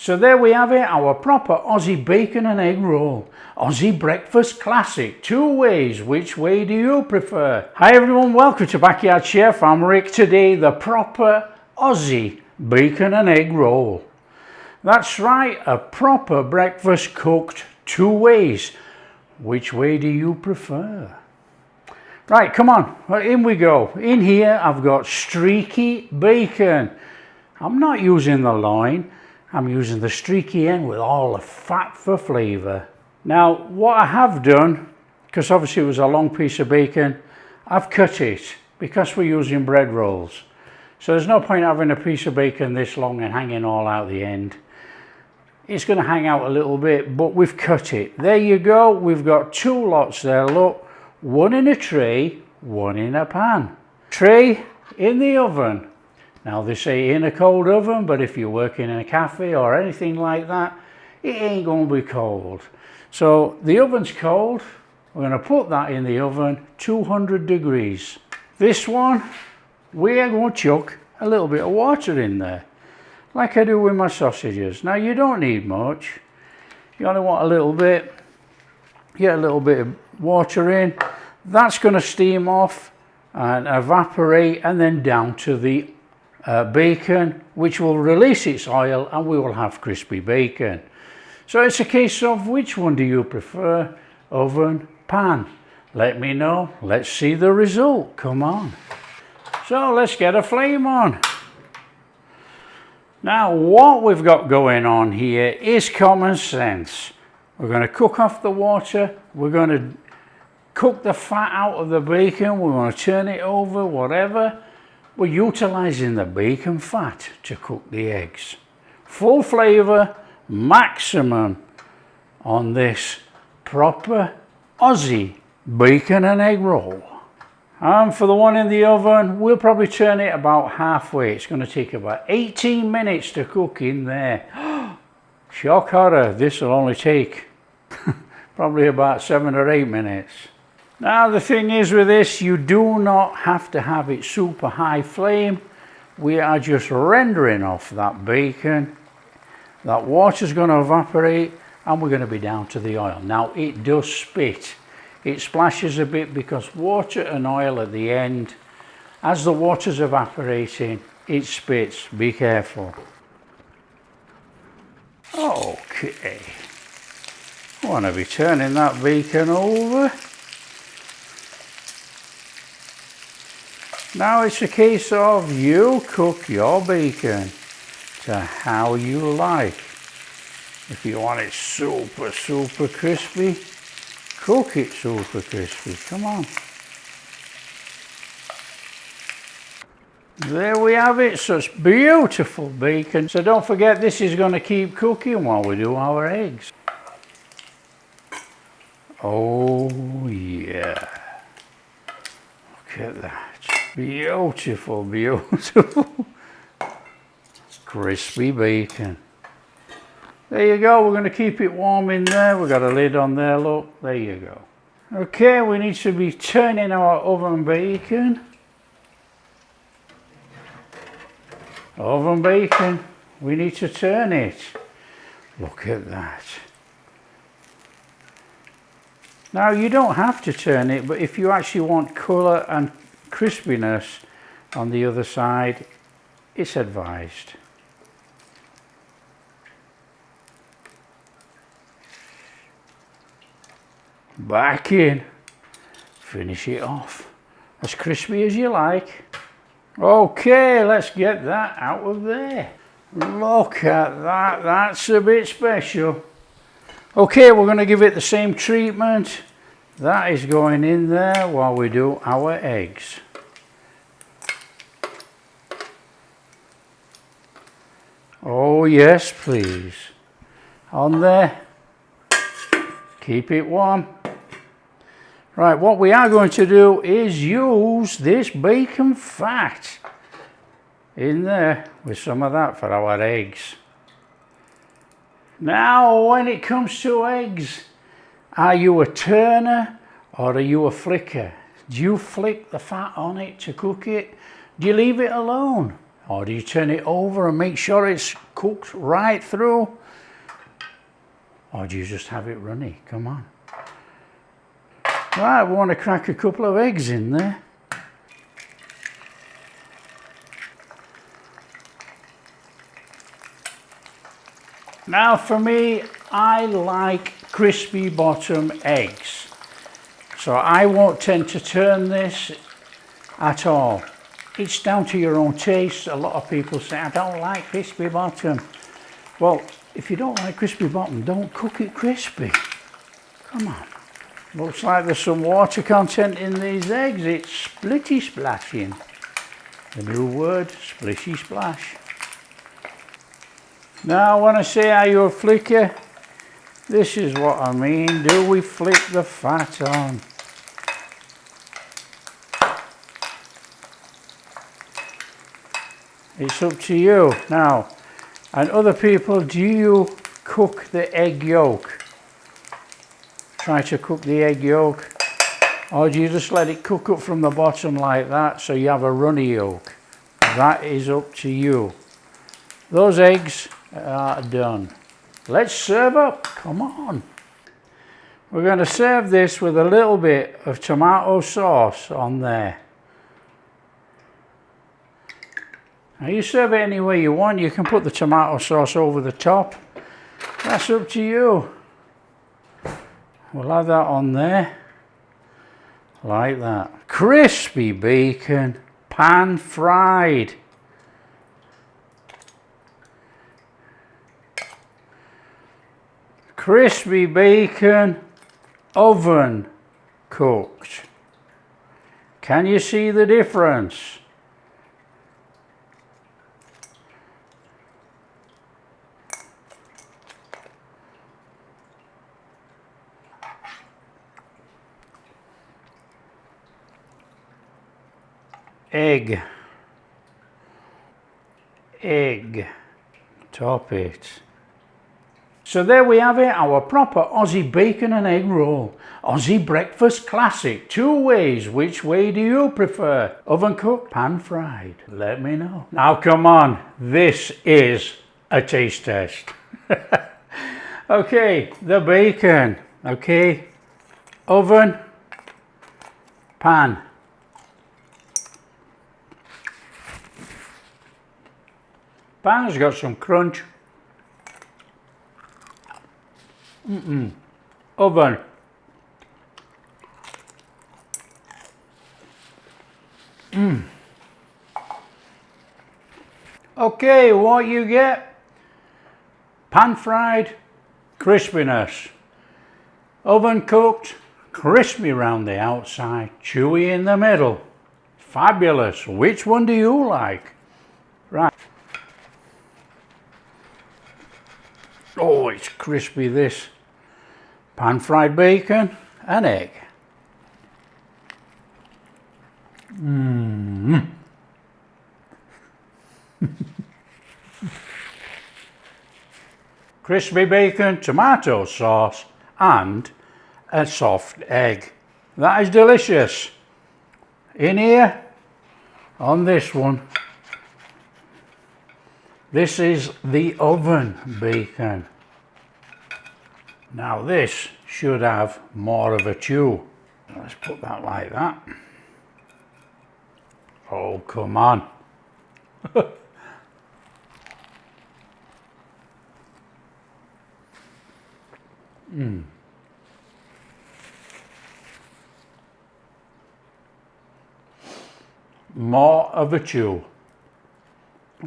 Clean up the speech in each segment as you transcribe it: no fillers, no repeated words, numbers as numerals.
So there we have it, our proper Aussie bacon and egg roll. Aussie breakfast classic, 2 ways. Which way do you prefer? Hi everyone, welcome to Backyard Chef. I'm Rick. Today, the proper Aussie bacon and egg roll. That's right, a proper breakfast cooked 2 ways. Which way do you prefer? Right, come on, in we go. In here I've got streaky bacon. I'm not using the loin. I'm using the streaky end with all the fat for flavour. Now, what I have done, because obviously it was a long piece of bacon, I've cut it because we're using bread rolls. So there's no point having a piece of bacon this long and hanging all out the end. It's going to hang out a little bit, but we've cut it. There you go. We've got 2 lots there, look. 1 in a tray, 1 in a pan. Tray in the oven. Now they say in a cold oven, but if you're working in a cafe or anything like that, it ain't going to be cold. So the oven's cold. We're going to put that in the oven, 200 degrees. This one, we are going to chuck a little bit of water in there, like I do with my sausages. Now you don't need much. You only want a little bit. Get a little bit of water in. That's going to steam off and evaporate and then down to the bacon, which will release its oil and we will have crispy bacon. So it's a case of which one do you prefer, oven, pan? Let me know. Let's see the result. Come on. So let's get a flame on. Now what we've got going on here is common sense. We're going to cook off the water. We're going to cook the fat out of the bacon. We're going to turn it over, whatever. We're utilising the bacon fat to cook the eggs. Full flavour, maximum on this proper Aussie bacon and egg roll. And for the one in the oven, we'll probably turn it about halfway. It's going to take about 18 minutes to cook in there. Shock horror, this will only take probably about 7 or 8 minutes. Now the thing is with this, you do not have to have it super high flame. We are just rendering off that bacon. That water's going to evaporate and we're going to be down to the oil. Now it does spit. It splashes a bit because water and oil at the end, as the water's evaporating, it spits. Be careful. Okay. I want to be turning that bacon over. Now it's a case of you cook your bacon to how you like. If you want it super, super crispy, cook it super crispy. Come on. There we have it, such beautiful bacon. So don't forget, this is going to keep cooking while we do our eggs. Oh yeah. Look at that. Beautiful, beautiful. Crispy bacon. There you go, we're going to keep it warm in there. We've got a lid on there, look. There you go. Okay, we need to be turning our oven bacon. Oven bacon, we need to turn it. Look at that. Now you don't have to turn it, but if you actually want colour and crispiness on the other side, it's advised. Back in. Finish it off. As crispy as you like. Okay, let's get that out of there. Look at that, that's a bit special. Okay, we're going to give it the same treatment. That is going in there while we do our eggs. Oh yes, please. On there. Keep it warm. Right, what we are going to do is use this bacon fat in there with some of that for our eggs. Now, when it comes to eggs, are you a turner or are you a flicker? Do you flick the fat on it to cook it? Do you leave it alone? Or do you turn it over and make sure it's cooked right through? Or do you just have it runny? Come on. Right, we want to crack a couple of eggs in there. Now for me, I like crispy bottom eggs. So I won't tend to turn this at all. It's down to your own taste. A lot of people say, I don't like crispy bottom. Well, if you don't like crispy bottom, don't cook it crispy. Come on. Looks like there's some water content in these eggs. It's splitty splashing. The new word, splishy splash. Now when I say are you a flicker, this is what I mean. Do we flick the fat on? It's up to you. Now, and other people, do you cook the egg yolk? Try to cook the egg yolk, or do you just let it cook up from the bottom like that so you have a runny yolk? That is up to you. Those eggs are done. Let's serve up. Come on. We're going to serve this with a little bit of tomato sauce on there. Now you serve it any way you want. You can put the tomato sauce over the top. That's up to you. We'll have that on there. Like that. Crispy bacon, pan fried. Crispy bacon, oven cooked. Can you see the difference? Egg, top it. So there we have it, our proper Aussie bacon and egg roll. Aussie breakfast classic, 2 ways. Which way do you prefer? Oven cooked, pan fried? Let me know. Now come on, this is a taste test. Okay, the bacon, okay, oven, pan. Pan's got some crunch. Oven. Okay, what you get? Pan fried, crispiness. Oven cooked, crispy round the outside, chewy in the middle. Fabulous. Which one do you like? Right. Oh, it's crispy this. Pan fried bacon and egg. Crispy bacon, tomato sauce and a soft egg. That is delicious. In here, on this one, this is the oven bacon. Now this should have more of a chew. Let's put that like that. Oh, come on. More of a chew.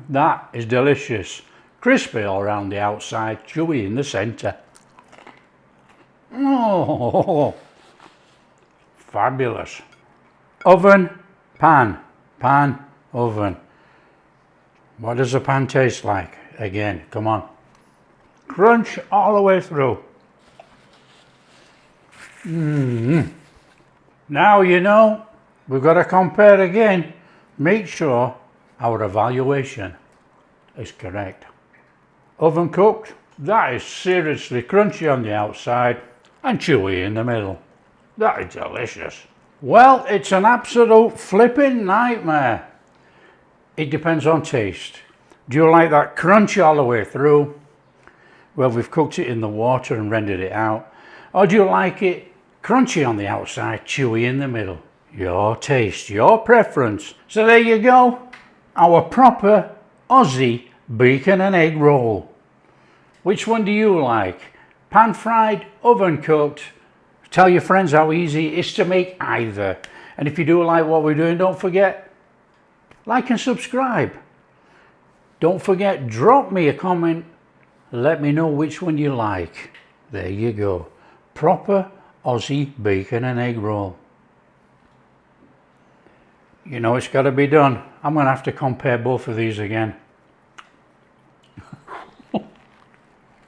That is delicious. Crispy all around the outside, chewy in the centre. Oh, fabulous. Oven, pan, pan, oven. What does the pan taste like? Again, come on. Crunch all the way through. Now you know, we've got to compare again. Make sure our evaluation is correct. Oven cooked, that is seriously crunchy on the outside and chewy in the middle. That is delicious. Well, it's an absolute flipping nightmare. It depends on taste. Do you like that crunchy all the way through? Well, we've cooked it in the water and rendered it out. Or do you like it crunchy on the outside, chewy in the middle? Your taste, your preference. So there you go, our proper Aussie bacon and egg roll. Which one do you like? Pan fried, oven cooked? Tell your friends how easy it is to make either. And if you do like what we're doing, don't forget, like and subscribe. Don't forget, drop me a comment. Let me know which one you like. There you go. Proper Aussie bacon and egg roll. You know it's got to be done. I'm going to have to compare both of these again.